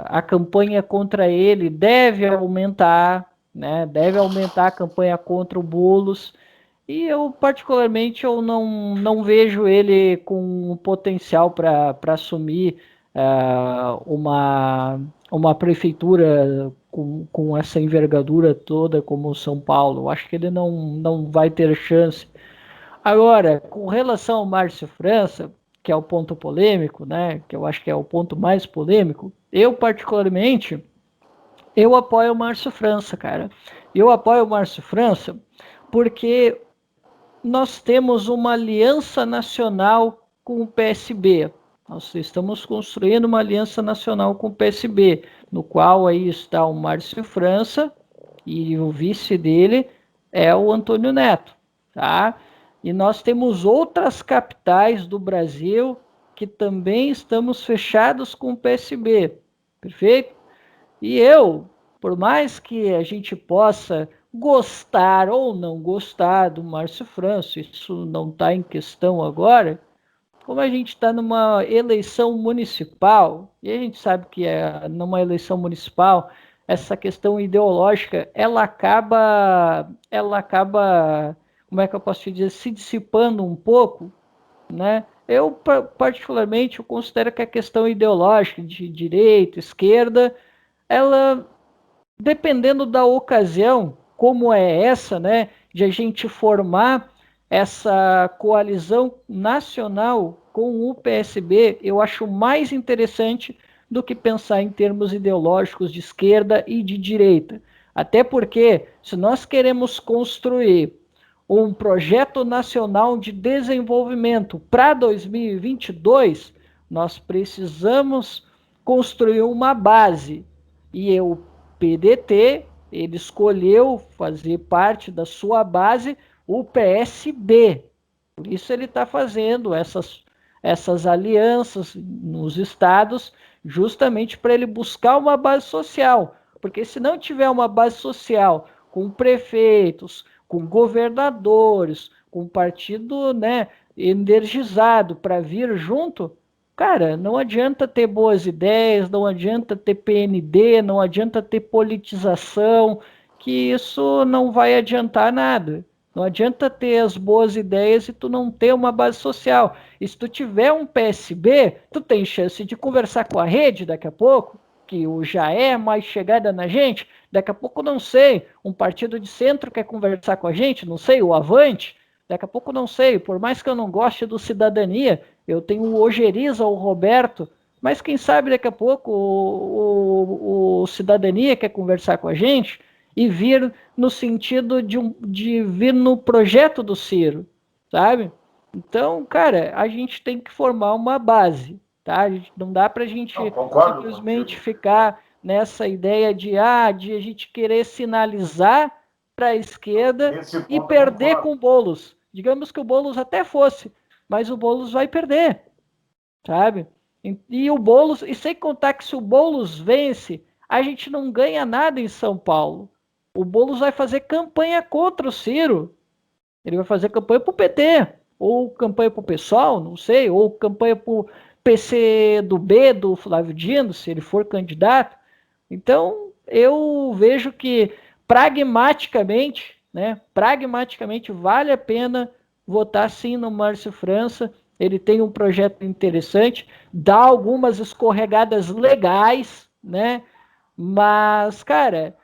A campanha contra ele deve aumentar, né? Deve aumentar a campanha contra o Boulos. E eu, particularmente, eu não vejo ele com potencial para assumir uma prefeitura com essa envergadura toda como São Paulo. Eu acho que ele não vai ter chance. Agora, com relação ao Márcio França, que é o ponto polêmico, né, que eu acho que é o ponto mais polêmico, eu, particularmente, eu apoio o Márcio França, cara. Eu apoio o Márcio França porque nós temos uma aliança nacional com o PSB. Nós estamos construindo uma aliança nacional com o PSB, no qual aí está o Márcio França e o vice dele é o Antônio Neto, tá? E nós temos outras capitais do Brasil que também estamos fechados com o PSB, perfeito? E eu, por mais que a gente possa gostar ou não gostar do Márcio França, isso não está em questão agora, como a gente está numa eleição municipal, e a gente sabe que numa eleição municipal, essa questão ideológica, ela acaba, como é que eu posso te dizer, se dissipando um pouco, né? Eu, particularmente, eu considero que a questão ideológica de direita, esquerda, ela, dependendo da ocasião, como é essa, né, de a gente formar essa coalizão nacional com o PSB, eu acho mais interessante do que pensar em termos ideológicos de esquerda e de direita. Até porque, se nós queremos construir um projeto nacional de desenvolvimento para 2022, nós precisamos construir uma base. E o PDT, ele escolheu fazer parte da sua base o PSB. Por isso ele está fazendo essas alianças nos estados, justamente para ele buscar uma base social. Porque se não tiver uma base social com prefeitos, com governadores, com partido, né, energizado para vir junto, cara, não adianta ter boas ideias, não adianta ter PND, não adianta ter politização, que isso não vai adiantar nada. Não adianta ter as boas ideias e tu não ter uma base social. E se tu tiver um PSB, tu tem chance de conversar com a rede daqui a pouco, que já é mais chegada na gente. Daqui a pouco, não sei, um partido de centro quer conversar com a gente, não sei, o Avante. Daqui a pouco, não sei, por mais que eu não goste do Cidadania, eu tenho o Ojeriza, o Roberto, mas quem sabe daqui a pouco o Cidadania quer conversar com a gente e vir no sentido de vir no projeto do Ciro, sabe? Então, cara, a gente tem que formar uma base, tá? Não dá para a gente simplesmente ficar nessa ideia de a gente querer sinalizar para a esquerda e perder com o Boulos. Digamos que o Boulos até fosse, mas o Boulos vai perder, sabe? E o Boulos, e sem contar que se o Boulos vence, a gente não ganha nada em São Paulo. O Boulos vai fazer campanha contra o Ciro. Ele vai fazer campanha para o PT, ou campanha para o PSOL, não sei, ou campanha para o PC do B, do Flávio Dino, se ele for candidato. Então, eu vejo que pragmaticamente, né, vale a pena votar sim no Márcio França. Ele tem um projeto interessante, dá algumas escorregadas legais, né? Mas, cara,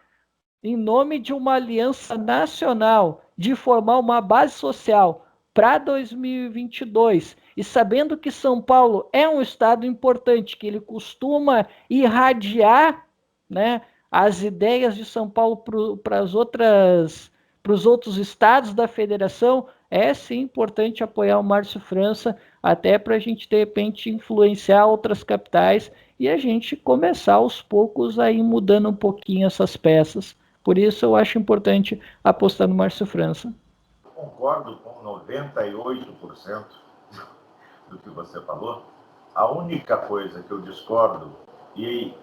em nome de uma aliança nacional, de formar uma base social para 2022, e sabendo que São Paulo é um estado importante, que ele costuma irradiar, né, as ideias de São Paulo para os outros estados da federação, é sim importante apoiar o Márcio França, até para a gente, de repente, influenciar outras capitais e a gente começar aos poucos a ir mudando um pouquinho essas peças. Por isso eu acho importante apostar no Márcio França. Concordo com 98% do que você falou. A única coisa que eu discordo, e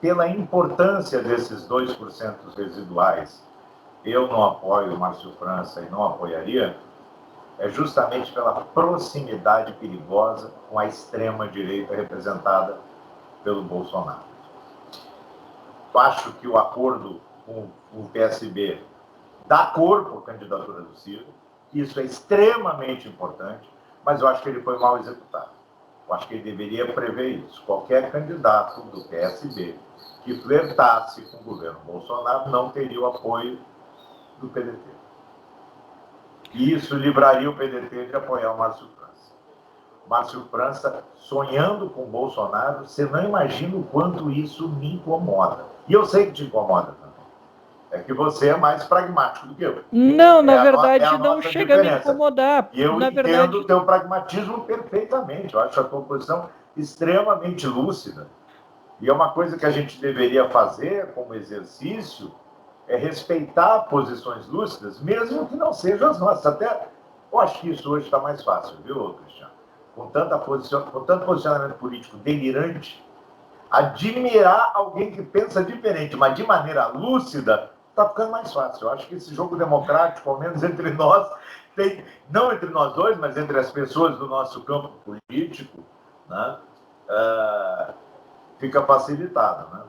pela importância desses 2% residuais, eu não apoio o Márcio França e não apoiaria, é justamente pela proximidade perigosa com a extrema-direita representada pelo Bolsonaro. Eu acho que o acordo com o PSB dá corpo à candidatura do Ciro, isso é extremamente importante, mas eu acho que ele foi mal executado. Eu acho que ele deveria prever isso. Qualquer candidato do PSB que flertasse com o governo Bolsonaro não teria o apoio do PDT. E isso livraria o PDT de apoiar o Márcio França. Márcio França sonhando com o Bolsonaro, você não imagina o quanto isso me incomoda. E eu sei que te incomoda também. É que você é mais pragmático do que eu. Não, na verdade, não chega a me incomodar. E eu entendo o teu pragmatismo perfeitamente. Eu acho a tua posição extremamente lúcida. E é uma coisa que a gente deveria fazer como exercício, é respeitar posições lúcidas, mesmo que não sejam as nossas. Até, eu acho que isso hoje está mais fácil, viu, Cristiano? Com tanto posicionamento político delirante, admirar alguém que pensa diferente, mas de maneira lúcida, está ficando mais fácil. Eu acho que esse jogo democrático, ao menos entre nós, não entre nós dois, mas entre as pessoas do nosso campo político, né, fica facilitado. Né?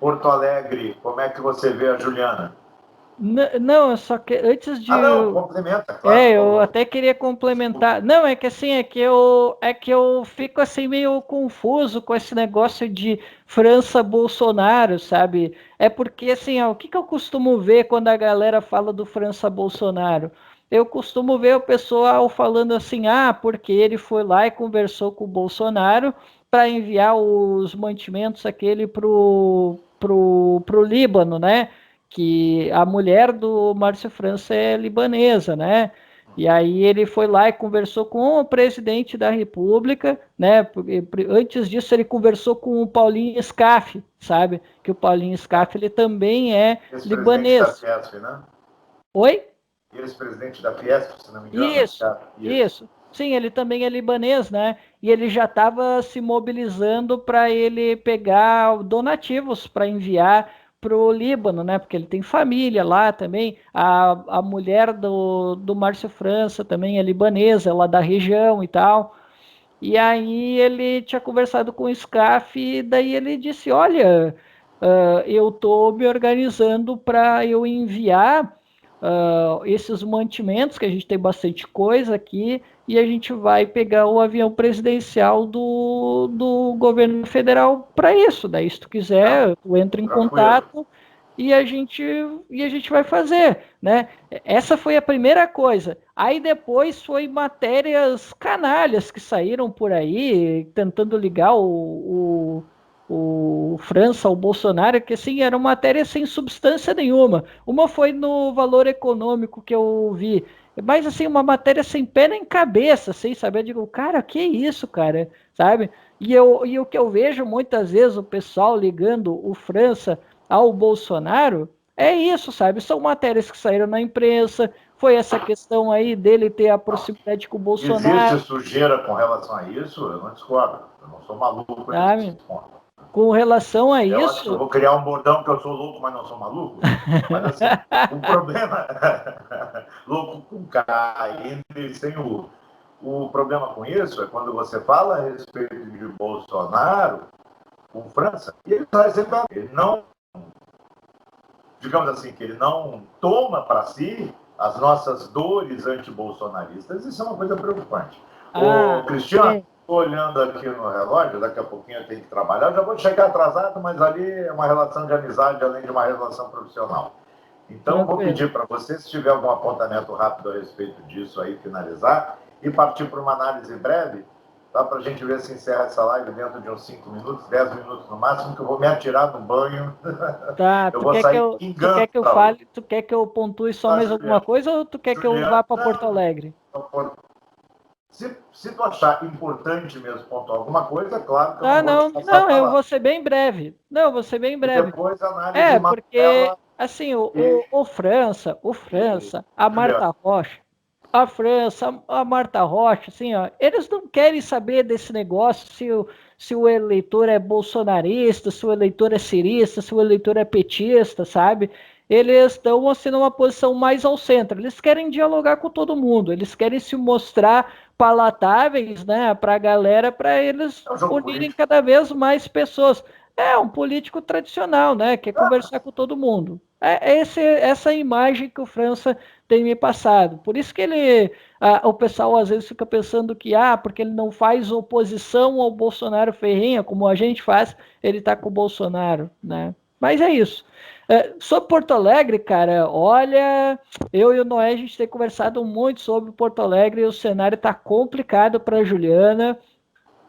Porto Alegre, como é que você vê a Juliana? Não, só que antes de... complementa, claro. Eu até queria complementar. Não, é que assim, é que eu fico assim meio confuso com esse negócio de França-Bolsonaro, sabe? É porque assim, o que eu costumo ver quando a galera fala do França-Bolsonaro? Eu costumo ver o pessoal falando assim, porque ele foi lá e conversou com o Bolsonaro para enviar os mantimentos aquele pro Líbano, né? que a mulher do Márcio França é libanesa, né? E aí ele foi lá e conversou com o presidente da República, né? Porque antes disso ele conversou com o Paulinho Scaff, sabe? Que o Paulinho Scaff ele também é Ex-presidente da libanês. Fiesp, né? Oi? Ex-presidente da Fiesp, se não me engano. Isso, isso. Sim, ele também é libanês, né? E ele já estava se mobilizando para ele pegar donativos para enviar para o Líbano, né? Porque ele tem família lá também. A mulher do Márcio França também é libanesa, ela é da região e tal. E aí ele tinha conversado com o SCAF e daí ele disse, olha, eu estou me organizando para eu enviar esses mantimentos, que a gente tem bastante coisa aqui, e a gente vai pegar o avião presidencial do governo federal para isso. Daí, se tu quiser, tu entra em Tranquilo. contato e a gente vai fazer, né? Essa foi a primeira coisa. Aí depois foi matérias canalhas que saíram por aí, tentando ligar o França ao Bolsonaro, que assim, era uma matéria sem substância nenhuma. Uma foi no Valor Econômico que eu vi, mas assim, uma matéria sem pé nem cabeça, sem saber, eu digo, cara, que isso, cara, sabe? E o que eu vejo muitas vezes o pessoal ligando o França ao Bolsonaro é isso, sabe? São matérias que saíram na imprensa, foi essa questão aí dele ter a proximidade com o Existe Bolsonaro, sujeira com relação a isso? Eu não discordo. Eu não sou maluco nesse sabe? ponto. Com relação a Eu acho que eu isso, vou criar um bordão que eu sou louco, mas não sou maluco. Mas assim, o problema. Louco com K ainda e sem U. O problema com isso é quando você fala a respeito de Bolsonaro com França, e ele traz sempre ele não, digamos assim, que ele não toma para si as nossas dores antibolsonaristas. Isso é uma coisa preocupante. Ô, Cristiano, sim, estou olhando aqui no relógio, daqui a pouquinho eu tenho que trabalhar. Eu já vou chegar atrasado, mas ali é uma relação de amizade, além de uma relação profissional. Então, vou tranquilo. pedir para você, se tiver algum apontamento rápido a respeito disso aí, finalizar, e partir para uma análise breve, tá? Para a gente ver se encerra essa live dentro de uns 5 minutos, 10 minutos no máximo, que eu vou me atirar no banho. Tá, Eu vou sair tu pingando quer que eu para hoje. fale, tu quer que eu pontue só Tá, mais alguma Juliana? coisa ou tu quer que eu Juliana, vá para Porto Alegre? se tu achar importante mesmo pontuar alguma coisa, claro que eu não Ah, vou te não, passar a não, eu palavra. vou ser bem breve. Não, eu vou ser bem E breve. depois a análise É, porque, Manuela assim, e, o e França, a Juliana. Marta Rocha, a França, a Marta Rocha, assim, ó, eles não querem saber desse negócio se o eleitor é bolsonarista, se o eleitor é cirista, se o eleitor é petista, sabe? Eles estão, assim, numa posição mais ao centro. Eles querem dialogar com todo mundo, eles querem se mostrar palatáveis, né, para a galera, para eles É um jogo unirem político. cada vez mais pessoas. É um político tradicional, né? Quer conversar com todo mundo. É essa imagem que o França tem me passado. Por isso que o pessoal às vezes fica pensando que, porque ele não faz oposição ao Bolsonaro ferrenha, como a gente faz, ele está com o Bolsonaro, né? Mas é isso. Sobre Porto Alegre, cara, olha, eu e o Noé, a gente tem conversado muito sobre Porto Alegre e o cenário está complicado para a Juliana.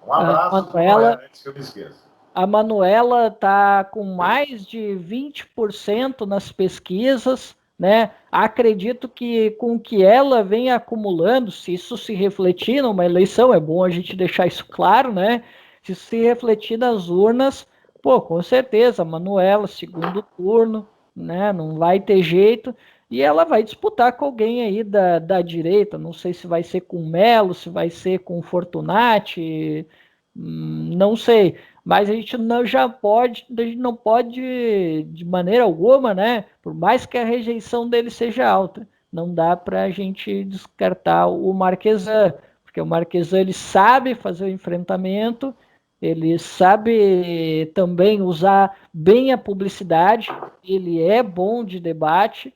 Um abraço para o Noé, Manuela, antes que eu me esqueça. a Manuela está com mais de 20% nas pesquisas, né? Acredito que com o que ela vem acumulando, se isso se refletir numa eleição, é bom a gente deixar isso claro, né? Se isso se refletir nas urnas, pô, com certeza, a Manuela, segundo turno, né? Não vai ter jeito. E ela vai disputar com alguém aí da direita. Não sei se vai ser com o Melo, se vai ser com o Fortunati, não sei. Mas a gente não pode, de maneira alguma, né? Por mais que a rejeição dele seja alta, não dá para a gente descartar o Marquesan, porque o Marquesan ele sabe fazer o enfrentamento, ele sabe também usar bem a publicidade, ele é bom de debate,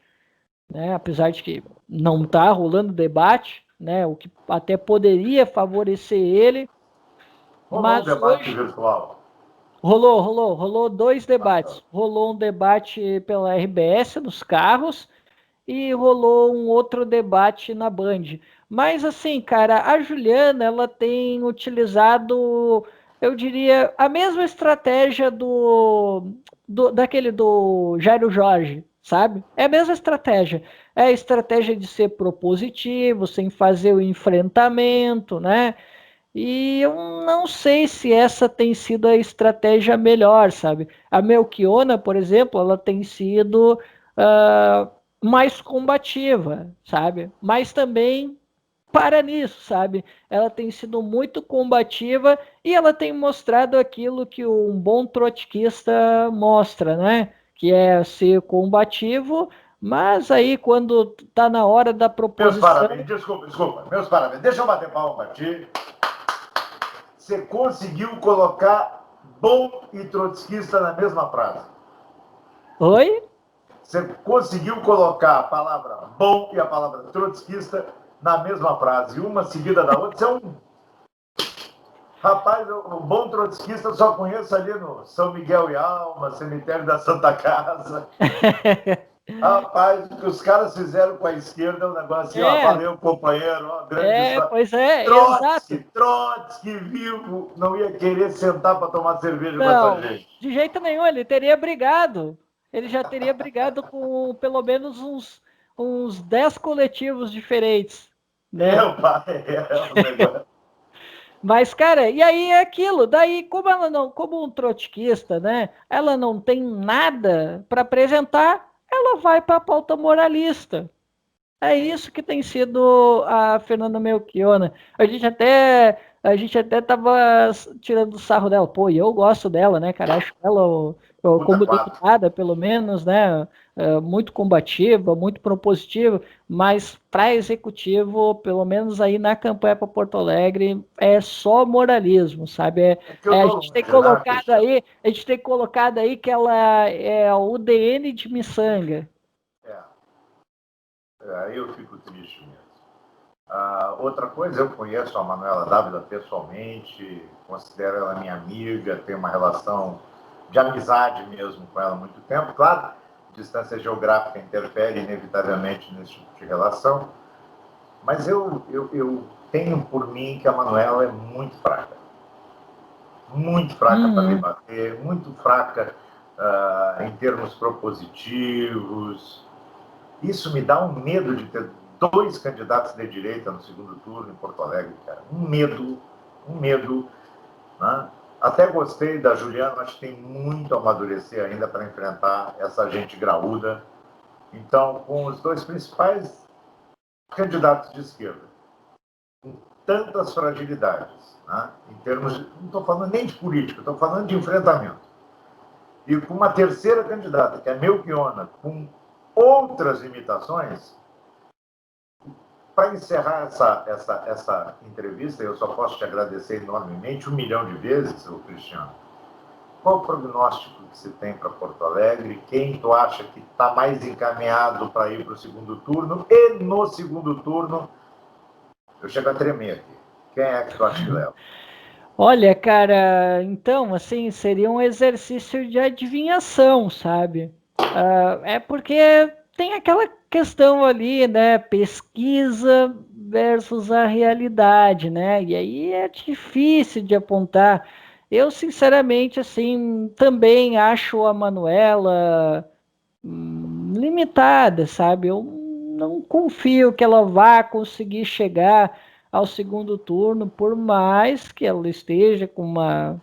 né? Apesar de que não está rolando debate, né? O que até poderia favorecer ele, Rolou um mas debate hoje virtual. rolou dois debates. Rolou um debate pela RBS nos carros e rolou um outro debate na Band. Mas assim, cara, a Juliana, ela tem utilizado, eu diria, a mesma estratégia daquele do Jairo Jorge, sabe? É a mesma estratégia. É a estratégia de ser propositivo, sem fazer o enfrentamento, né? E eu não sei se essa tem sido a estratégia melhor, sabe? A Melchiona, por exemplo, ela tem sido mais combativa, sabe? Mas também para nisso, sabe? Ela tem sido muito combativa e ela tem mostrado aquilo que um bom trotskista mostra, né? Que é ser combativo, mas aí quando tá na hora da Meus proposição. parabéns, desculpa, meus parabéns. Deixa eu bater palma para ti. Você conseguiu colocar bom e trotskista na mesma frase. Oi? Você conseguiu colocar a palavra bom e a palavra trotskista na mesma frase, uma seguida da outra. Você é um rapaz, o bom trotskista eu só conheço ali no São Miguel e Alma, cemitério da Santa Casa. Rapaz, o que os caras fizeram com a esquerda é um negócio assim, ó, É, valeu, companheiro, ó, grande história. pois é, exato. Trotsky vivo, não ia querer sentar para tomar cerveja com essa Não, gente. de jeito nenhum, ele teria brigado. Ele já teria brigado com pelo menos uns 10 coletivos diferentes, né? Meu pai, é um negócio. Mas, cara, e aí é aquilo. Daí, como ela não, como um trotskista, né? Ela não tem nada para apresentar, ela vai para a pauta moralista. É isso que tem sido a Fernanda Melchiona. A gente até tava tirando sarro dela. Pô, e eu gosto dela, né, cara? Acho ela, Puta como quatro. deputada, pelo menos, né, muito combativa, muito propositiva, mas para executivo, pelo menos aí na campanha para Porto Alegre, é só moralismo, sabe? É que eu A tô gente tem longe, né, colocado Cristiano? aí, a gente tem colocado aí que ela é o DN de miçanga. Aí eu fico triste mesmo. Outra coisa, eu conheço a Manuela Dávila pessoalmente, considero ela minha amiga, tenho uma relação de amizade mesmo com ela há muito tempo. Claro, distância geográfica interfere inevitavelmente nesse tipo de relação, mas eu tenho por mim que a Manuela é muito fraca para Uhum. debater, muito fraca em termos propositivos. Isso me dá um medo de ter dois candidatos de direita no segundo turno em Porto Alegre, cara. Um medo. Né? Até gostei da Juliana, acho que tem muito a amadurecer ainda para enfrentar essa gente graúda. Então, com os dois principais candidatos de esquerda, com tantas fragilidades, né? Em termos de, não estou falando nem de política, estou falando de enfrentamento. E com uma terceira candidata, que é Melchiona, com outras limitações, para encerrar essa entrevista, eu só posso te agradecer enormemente 1 milhão de vezes, Cristiano. Qual o prognóstico que você tem para Porto Alegre? Quem tu acha que está mais encaminhado para ir para o segundo turno? E no segundo turno, eu chego a tremer aqui. Quem é que tu acha que leva? Olha, cara, então, assim, seria um exercício de adivinhação, sabe? É porque tem aquela questão ali, né? Pesquisa versus a realidade, né? E aí é difícil de apontar. Eu, sinceramente, assim, também acho a Manuela limitada, sabe? Eu não confio que ela vá conseguir chegar ao segundo turno, por mais que ela esteja com uma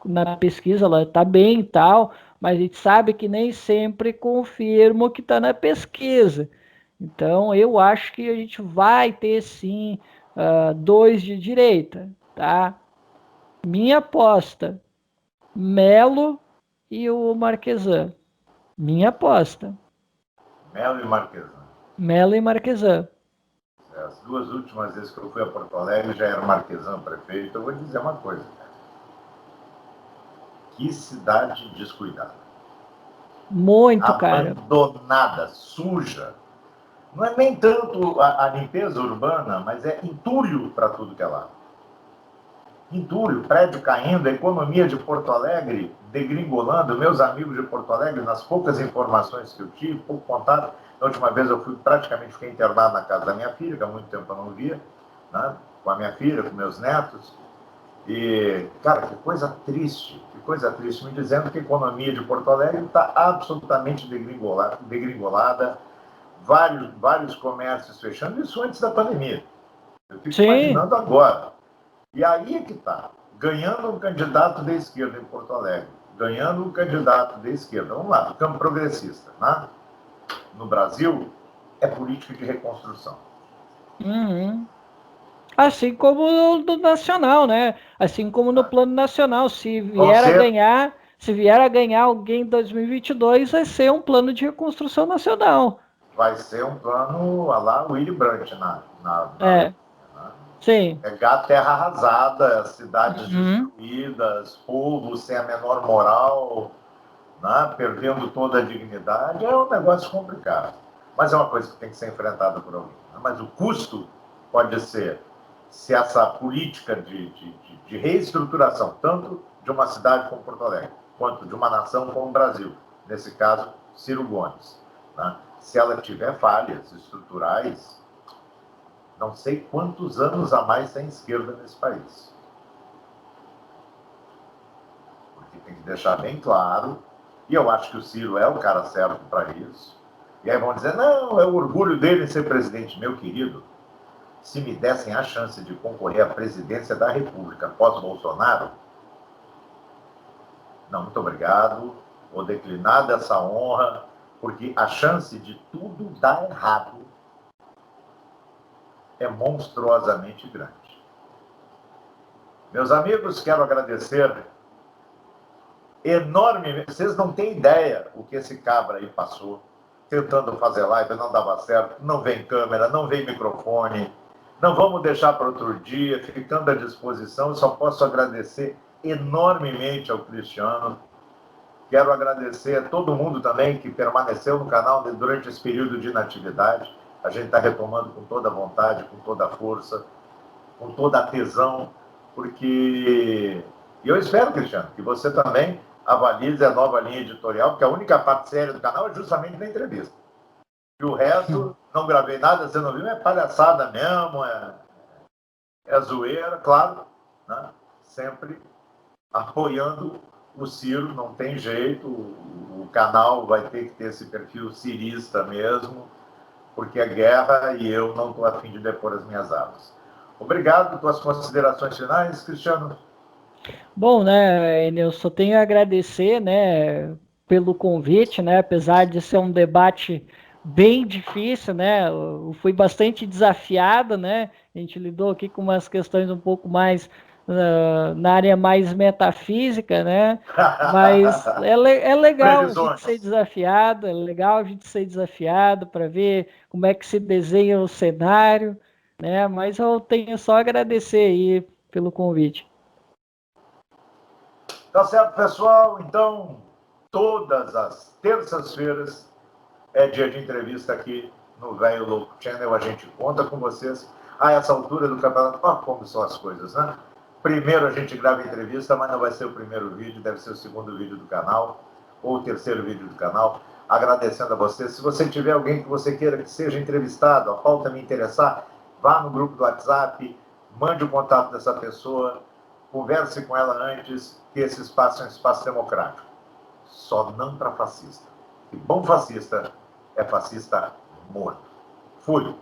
na pesquisa, ela está bem e tal, mas a gente sabe que nem sempre confirma o que está na pesquisa. Então, eu acho que a gente vai ter sim dois de direita, tá? Minha aposta, Melo e o Marquesan. Minha aposta. Melo e Marquesan. Melo e Marquesan. As duas últimas vezes que eu fui a Porto Alegre já era Marquesan prefeito. Eu vou dizer uma coisa. Que cidade descuidada. Muito, cara. Abandonada, suja. Não é nem tanto a limpeza urbana, mas é entulho para tudo que é lá. Entulho, prédio caindo, a economia de Porto Alegre degringolando. Meus amigos de Porto Alegre, nas poucas informações que eu tive, pouco contato, da última vez eu praticamente fiquei internado na casa da minha filha, que há muito tempo eu não via, né? Com a minha filha, com meus netos. E, cara, que coisa triste, que coisa triste, me dizendo que a economia de Porto Alegre está absolutamente degringolada, vários comércios fechando, isso antes da pandemia. Eu fico imaginando agora. E aí é que está, ganhando um candidato da esquerda em Porto Alegre, ganhando um candidato da esquerda, vamos lá, do campo progressista, né? No Brasil, é política de reconstrução. Uhum. Assim como no nacional, né? Assim como no plano nacional, se vier a ganhar alguém em 2022, vai ser um plano de reconstrução nacional. Vai ser um plano a lá Willy Brandt na É, sim. pegar a terra arrasada, cidades destruídas, povo sem a menor moral, né? Perdendo toda a dignidade, é um negócio complicado. Mas é uma coisa que tem que ser enfrentada por alguém. Né? Mas o custo pode ser, se essa política de reestruturação, tanto de uma cidade como Porto Alegre, quanto de uma nação como o Brasil, nesse caso, Ciro Gomes, né? Se ela tiver falhas estruturais, não sei quantos anos a mais tem esquerda nesse país. Porque tem que deixar bem claro, e eu acho que o Ciro é o cara certo para isso. E aí vão dizer, não, é o orgulho dele em ser presidente. Meu querido, se me dessem a chance de concorrer à presidência da República pós-Bolsonaro, não, muito obrigado, vou declinar dessa honra, porque a chance de tudo dar errado é monstruosamente grande. Meus amigos, quero agradecer enormemente. Vocês não têm ideia o que esse cabra aí passou, tentando fazer live, não dava certo, não vem câmera, não vem microfone. Não vamos deixar para outro dia, ficando à disposição. Eu só posso agradecer enormemente ao Cristiano. Quero agradecer a todo mundo também que permaneceu no canal durante esse período de inatividade. A gente está retomando com toda a vontade, com toda a força, com toda a tesão, porque eu espero, Cristiano, que você também avalize a nova linha editorial, porque a única parte séria do canal é justamente na entrevista. E o resto, não gravei nada, você não viu, é palhaçada mesmo, é zoeira, claro, né? Sempre apoiando o Ciro, não tem jeito, o canal vai ter que ter esse perfil cirista mesmo, porque é guerra e eu não estou a fim de depor as minhas armas. Obrigado por tuas considerações finais, Cristiano. Bom, né, eu só tenho a agradecer, né, pelo convite, né, apesar de ser um debate bem difícil, né, eu fui bastante desafiado, né, a gente lidou aqui com umas questões um pouco mais na área mais metafísica, né, mas é legal a gente ser desafiado, é legal a gente ser desafiado para ver como é que se desenha o cenário, né, mas eu tenho só a agradecer aí pelo convite. Tá certo, pessoal? Então, todas as terças-feiras é dia de entrevista aqui no Velho Louco Channel. A gente conta com vocês. A essa altura do campeonato, como são as coisas, né? Primeiro a gente grava a entrevista, mas não vai ser o primeiro vídeo, deve ser o segundo vídeo do canal, ou o terceiro vídeo do canal. Agradecendo a você. Se você tiver alguém que você queira que seja entrevistado, a pauta me interessar, vá no grupo do WhatsApp, mande o contato dessa pessoa, converse com ela antes, que esse espaço é um espaço democrático. Só não para fascista. E bom fascista é fascista morto. Fui.